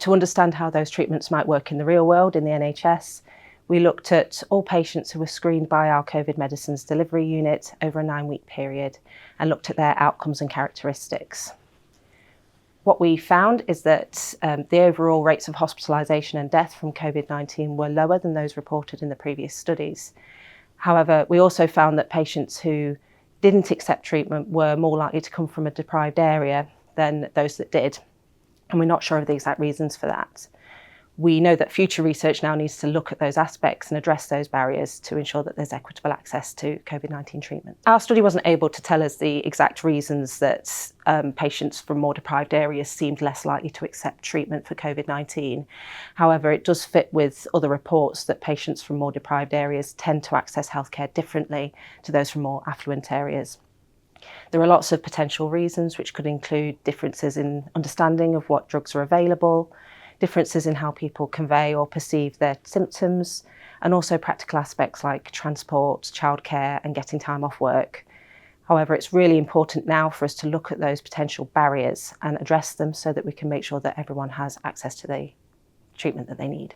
To understand how those treatments might work in the real world in the NHS, we looked at all patients who were screened by our COVID medicines delivery unit over a 9-week period and looked at their outcomes and characteristics. What we found is that the overall rates of hospitalisation and death from COVID-19 were lower than those reported in the previous studies. However, we also found that patients who didn't accept treatment were more likely to come from a deprived area than those that did, and we're not sure of the exact reasons for that. We know that future research now needs to look at those aspects and address those barriers to ensure that there's equitable access to COVID-19 treatment. Our study wasn't able to tell us the exact reasons that patients from more deprived areas seemed less likely to accept treatment for COVID-19. However, it does fit with other reports that patients from more deprived areas tend to access healthcare differently to those from more affluent areas. There are lots of potential reasons, which could include differences in understanding of what drugs are available, differences in how people convey or perceive their symptoms, and also practical aspects like transport, childcare, and getting time off work. However, it's really important now for us to look at those potential barriers and address them so that we can make sure that everyone has access to the treatment that they need.